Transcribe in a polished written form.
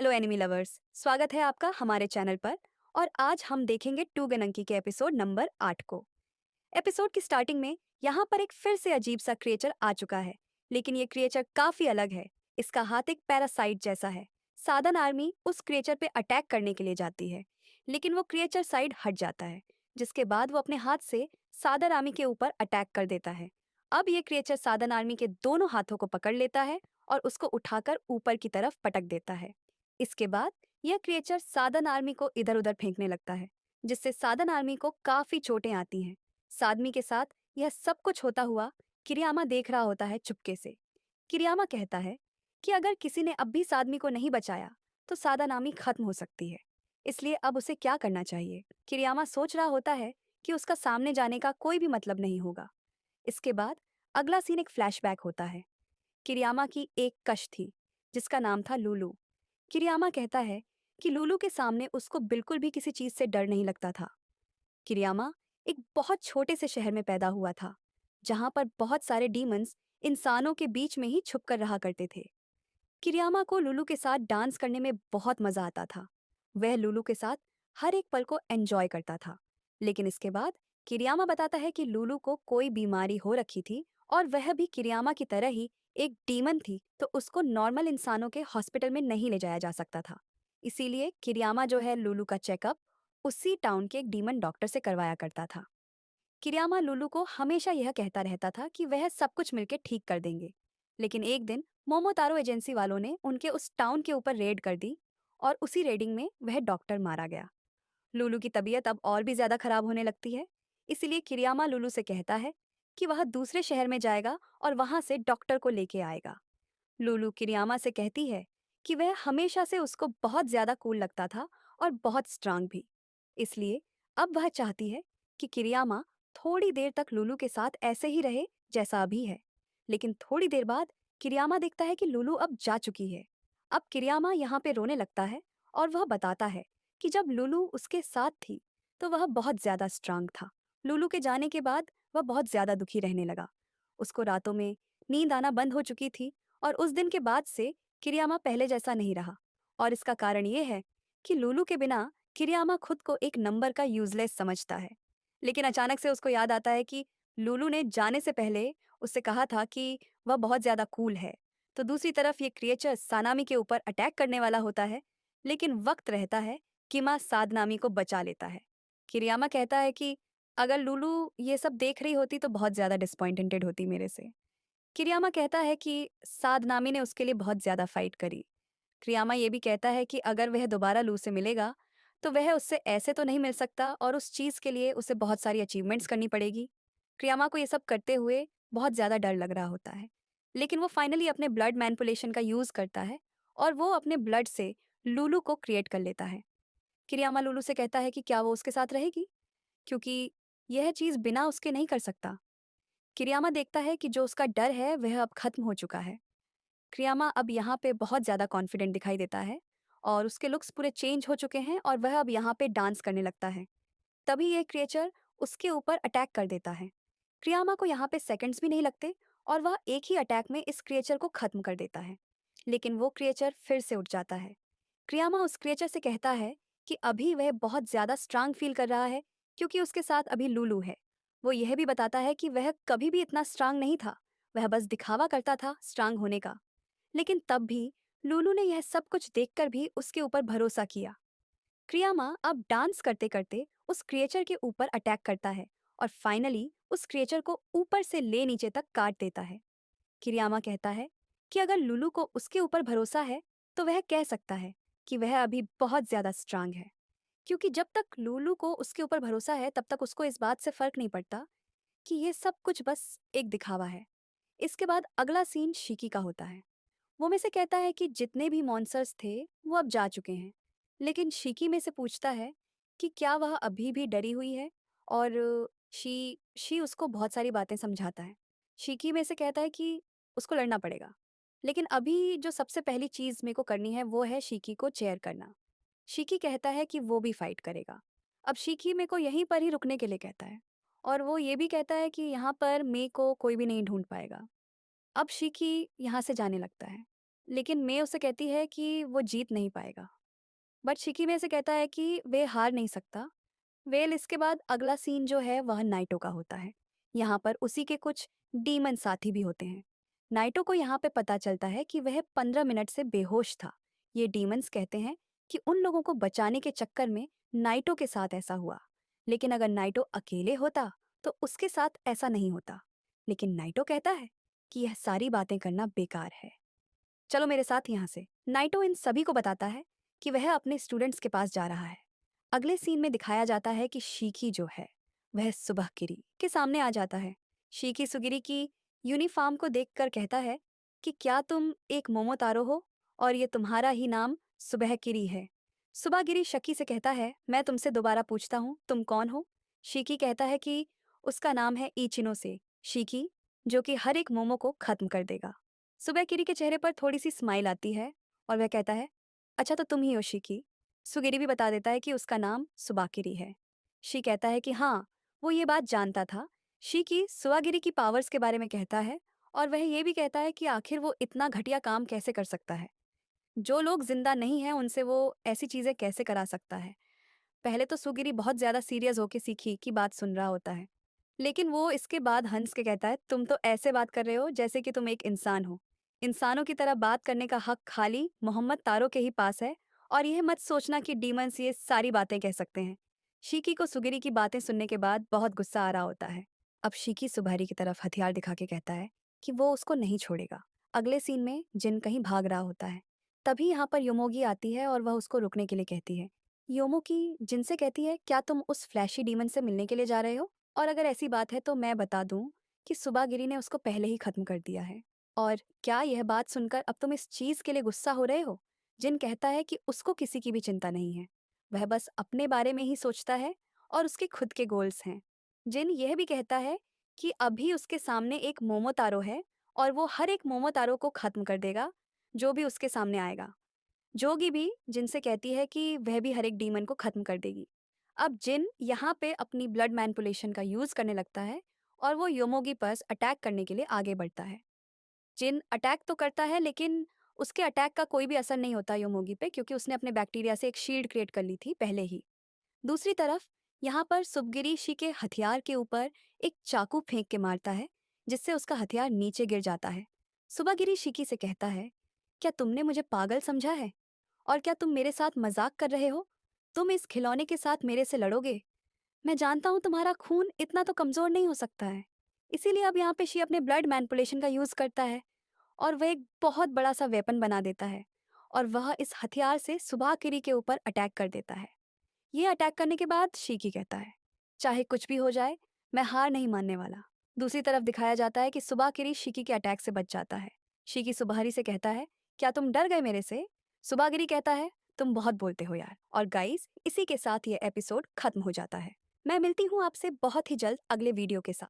Hello enemy lovers, स्वागत है आपका हमारे चैनल पर। और आज हम देखेंगे टू गनंकी के एपिसोड नंबर 8 को। एपिसोड की स्टार्टिंग में यहाँ पर एक फिर से अजीब सा क्रिएचर आ चुका है, लेकिन ये क्रिएचर काफी अलग है। इसका हाथ एक पैरासाइट जैसा है। साधन आर्मी उस क्रिएचर पे अटैक करने के लिए जाती है, लेकिन वो क्रिएचर साइड हट जाता है, जिसके बाद वो अपने हाथ से साधन आर्मी के ऊपर अटैक कर देता है। अब ये क्रिएचर साधन आर्मी के दोनों हाथों को पकड़ लेता है और उसको उठाकर ऊपर की तरफ पटक देता है। इसके बाद यह क्रिएचर साधन आर्मी को इधर उधर फेंकने लगता है, जिससे साधन आर्मी को काफी चोटें आती हैं। सादमी के साथ यह सब कुछ होता हुआ किरियामा देख रहा होता है चुपके से। किरियामा कहता है कि अगर किसी ने अब भी सादमी को नहीं बचाया तो सादा नामी खत्म हो सकती है, इसलिए अब उसे क्या करना चाहिए। किरियामा सोच रहा होता है कि उसका सामने जाने का कोई भी मतलब नहीं होगा। इसके बाद अगला सीन एक फ्लैशबैक होता है। किरियामा की एक कश थी जिसका नाम था लूलू। किरियामा कहता है कि लूलू के सामने उसको बिल्कुल भी किसी चीज से डर नहीं लगता था। किरियामा एक बहुत छोटे से शहर में पैदा हुआ था, जहां पर बहुत सारे डीमंस इंसानों के बीच में ही छुप कर रहा करते थे। किरियामा को लूलू के साथ डांस करने में बहुत मजा आता था। वह लूलू के साथ हर एक पल को एंजॉय करता था। लेकिन इसके बाद किरियामा बताता है कि लूलू को कोई बीमारी हो रखी थी और वह भी किरियामा की तरह ही एक डीमन थी, तो उसको नॉर्मल इंसानों के हॉस्पिटल में नहीं ले जाया जा सकता था। इसीलिए किरियामा जो है लूलू का चेकअप उसी टाउन के एक डीमन डॉक्टर से करवाया करता था। किरियामा लूलू को हमेशा यह कहता रहता था कि वह सब कुछ मिलकर ठीक कर देंगे। लेकिन एक दिन मोमोतारो एजेंसी वालों ने उनके उस टाउन के ऊपर रेड कर दी और उसी रेडिंग में वह डॉक्टर मारा गया। लूलू की तबीयत अब और भी ज्यादा खराब होने लगती है। इसीलिए किरियामा लूलू से कहता है कि वह दूसरे शहर में जाएगा और वहां से डॉक्टर को लेके आएगा। लूलू किरियामा से कहती है कि वह हमेशा से उसको बहुत ज्यादा कूल लगता था और बहुत स्ट्रांग भी। इसलिए अब वह चाहती है कि किरियामा थोड़ी देर तक लूलू के साथ ऐसे ही रहे जैसा अभी है। लेकिन थोड़ी देर बाद किरियामा देखता है कि लूलू अब जा चुकी है। अब किरियामा यहाँ पे रोने लगता है और वह बताता है कि जब लूलू उसके साथ थी तो वह बहुत ज्यादा स्ट्रांग था। लूलू के जाने के बाद वह बहुत ज्यादा दुखी रहने लगा। उसको रातों में नींद आना बंद हो चुकी थी और उस दिन के बाद से किरियामा पहले जैसा नहीं रहा। और इसका कारण ये है कि लूलू के बिना किरियामा खुद को एक नंबर का यूजलेस समझता है। लेकिन अचानक से उसको याद आता है कि लूलू ने जाने से पहले उससे कहा था कि वह बहुत ज्यादा कूल है। तो दूसरी तरफ ये क्रिएचर सानामी के ऊपर अटैक करने वाला होता है, लेकिन वक्त रहता है कि माँ सादनामी को बचा लेता है। किरियामा कहता है कि अगर लूलू ये सब देख रही होती तो बहुत ज्यादा डिसअपॉइंटेड होती मेरे से। किरियामा कहता है कि सादनामी ने उसके लिए बहुत ज्यादा फाइट करी। किरियामा ये भी कहता है कि अगर वह दोबारा लू से मिलेगा तो वह उससे ऐसे तो नहीं मिल सकता और उस चीज के लिए उसे बहुत सारी अचीवमेंट्स करनी पड़ेगी। किरियामा को ये सब करते हुए बहुत ज्यादा डर लग रहा होता है, लेकिन वो फाइनली अपने ब्लड मैनिपुलेशन का यूज करता है और वो अपने ब्लड से लूलू को क्रिएट कर लेता है। किरियामा लूलू से कहता है कि क्या वो उसके साथ रहेगी, क्योंकि यह चीज बिना उसके नहीं कर सकता। किरियामा देखता है कि जो उसका डर है वह अब खत्म हो चुका है। किरियामा अब यहाँ पे बहुत ज़्यादा कॉन्फिडेंट दिखाई देता है और उसके लुक्स पूरे चेंज हो चुके हैं और वह अब यहाँ पे डांस करने लगता है। तभी यह क्रिएचर उसके ऊपर अटैक कर देता है। किरियामा को यहाँ पे सेकंड्स भी नहीं लगते और वह एक ही अटैक में इस क्रिएचर को खत्म कर देता है। लेकिन वो क्रिएचर फिर से उठ जाता है। किरियामा उस क्रिएचर से कहता है कि अभी वह बहुत ज़्यादा स्ट्रांग फील कर रहा है, क्योंकि उसके साथ अभी लूलू है। वो यह भी बताता है कि वह कभी भी इतना स्ट्रांग नहीं था, वह बस दिखावा करता था स्ट्रांग होने का। लेकिन तब भी लूलू ने यह सब कुछ देखकर भी उसके ऊपर भरोसा किया। क्रियामा अब डांस करते करते उस क्रिएचर के ऊपर अटैक करता है और फाइनली उस क्रिएचर को ऊपर से ले नीचे तक काट देता है। किरियामा कहता है कि अगर लूलू को उसके ऊपर भरोसा है तो वह कह सकता है कि वह अभी बहुत ज्यादा स्ट्रांग है, क्योंकि जब तक लूलू को उसके ऊपर भरोसा है तब तक उसको इस बात से फर्क नहीं पड़ता कि ये सब कुछ बस एक दिखावा है। इसके बाद अगला सीन शिकी का होता है। वो में से कहता है कि जितने भी मॉन्स्टर्स थे वो अब जा चुके हैं, लेकिन शिकी में से पूछता है कि क्या वह अभी भी डरी हुई है। और शी उसको बहुत सारी बातें समझाता है। शिकी में से कहता है कि उसको लड़ना पड़ेगा, लेकिन अभी जो सबसे पहली चीज़ मेरे को करनी है वो है शिकी को चेयर करना। शिकी कहता है कि वो भी फाइट करेगा। अब शिकी मेरे को यहीं पर ही रुकने के लिए कहता है और वो ये भी कहता है कि यहाँ पर मे को कोई भी नहीं ढूंढ पाएगा। अब शिकी यहाँ से जाने लगता है। लेकिन मे उसे कहती है कि वो जीत नहीं पाएगा। बट शिकी में से कहता है कि वे हार नहीं सकता। वेल इसके बाद अगला सीन जो है वह नाइटो का होता है। यहाँ पर उसी के कुछ डीमन साथी भी होते हैं। नाइटो को यहाँ पे पता चलता है कि वह 15 मिनट से बेहोश था। ये डीमंस कहते हैं कि उन लोगों को बचाने के चक्कर में नाइटो के साथ ऐसा हुआ। लेकिन अगर नाइटो अकेले होता तो उसके साथ ऐसा नहीं होता। लेकिन नाइटो कहता है कि यह सारी बातें करना बेकार है। चलो मेरे साथ यहाँ से। नाइटो इन सभी को बताता है कि वह अपने स्टूडेंट्स के पास जा रहा है। अगले सीन में दिखाया जाता है कि शीकी जो है वह सुबह किरी के सामने आ जाता है। शीकी सुगिरी की यूनिफॉर्म को देखकर कहता है कि क्या तुम एक मोमोतारो हो और ये तुम्हारा ही नाम सुबह किरी है। सुबह गिरी शकी से कहता है, मैं तुमसे दोबारा पूछता हूँ, तुम कौन हो। शीकी कहता है कि उसका नाम है इचिनो से शीकी, जो कि हर एक मोमो को खत्म कर देगा। सुबह किरी के चेहरे पर थोड़ी सी स्माइल आती है और वह कहता है, अच्छा तो तुम ही हो शीकी। सुगिरी भी बता देता है कि उसका नाम सुबाकिरी है। शी कहता है कि हाँ, वो ये बात जानता था। शी सुवागिरी की पावर्स के बारे में कहता है और वह ये भी कहता है कि आखिर वो इतना घटिया काम कैसे कर सकता है। जो लोग जिंदा नहीं हैं उनसे वो ऐसी चीजें कैसे करा सकता है। पहले तो सुगिरी बहुत ज्यादा सीरियस होकर सीखी की बात सुन रहा होता है, लेकिन वो इसके बाद हंस के कहता है, तुम तो ऐसे बात कर रहे हो जैसे कि तुम एक इंसान हो। इंसानों की तरह बात करने का हक खाली मोहम्मद तारो के ही पास है, और यह मत सोचना कि डीमंस ये सारी बातें कह सकते हैं। शीकी को सुगिरी की बातें सुनने के बाद बहुत गुस्सा आ रहा होता है। अब शीकी सुबहरी की तरफ हथियार दिखा के कहता है कि वो उसको नहीं छोड़ेगा। अगले सीन में जिन कहीं भाग रहा होता है, तभी यहाँ पर योमोगी आती है और वह उसको रुकने के लिए कहती है। योमो की जिनसे कहती है, क्या तुम उस फ्लैशी डीमन से मिलने के लिए जा रहे हो? और अगर ऐसी बात है तो मैं बता दूं कि सुबागिरी ने उसको पहले ही खत्म कर दिया है। और क्या यह बात सुनकर अब तुम इस चीज के लिए गुस्सा हो रहे हो? जिन कहता है कि उसको किसी की भी चिंता नहीं है, वह बस अपने बारे में ही सोचता है और उसके खुद के गोल्स हैं। जिन यह भी कहता है कि अभी उसके सामने एक मोमोतारो है और वो हर एक मोमोतारो को खत्म कर देगा जो भी उसके सामने आएगा। जोगी भी जिनसे कहती है कि वह भी हर एक डीमन को खत्म कर देगी। अब जिन यहाँ पे अपनी ब्लड मैनिपुलेशन का यूज करने लगता है और वो योमोगी पर अटैक करने के लिए आगे बढ़ता है। जिन अटैक तो करता है लेकिन उसके अटैक का कोई भी असर नहीं होता योमोगी पे, क्योंकि उसने अपने बैक्टीरिया से एक शील्ड क्रिएट कर ली थी पहले ही। दूसरी तरफ यहाँ पर सुबगिरी शी के हथियार के ऊपर एक चाकू फेंक के मारता है, जिससे उसका हथियार नीचे गिर जाता है। सुबहगिरी शिकी से कहता है, क्या तुमने मुझे पागल समझा है? और क्या तुम मेरे साथ मजाक कर रहे हो? तुम इस खिलौने के साथ मेरे से लड़ोगे? मैं जानता हूँ तुम्हारा खून इतना तो कमजोर नहीं हो सकता है। इसीलिए अब यहाँ पे शी अपने ब्लड मैनिपुलेशन का यूज करता है और वह एक बहुत बड़ा सा वेपन बना देता है और वह इस हथियार से सुबह किरी के ऊपर अटैक कर देता है। ये अटैक करने के बाद शीकी कहता है, चाहे कुछ भी हो जाए, मैं हार नहीं मानने वाला। दूसरी तरफ दिखाया जाता है कि सुबह किरी शीकी के अटैक से बच जाता है। शीकी सुबहरी से कहता है, क्या तुम डर गए मेरे से? सुबहगिरी कहता है, तुम बहुत बोलते हो यार। और गाइस, इसी के साथ ये एपिसोड खत्म हो जाता है। मैं मिलती हूँ आपसे बहुत ही जल्द अगले वीडियो के साथ।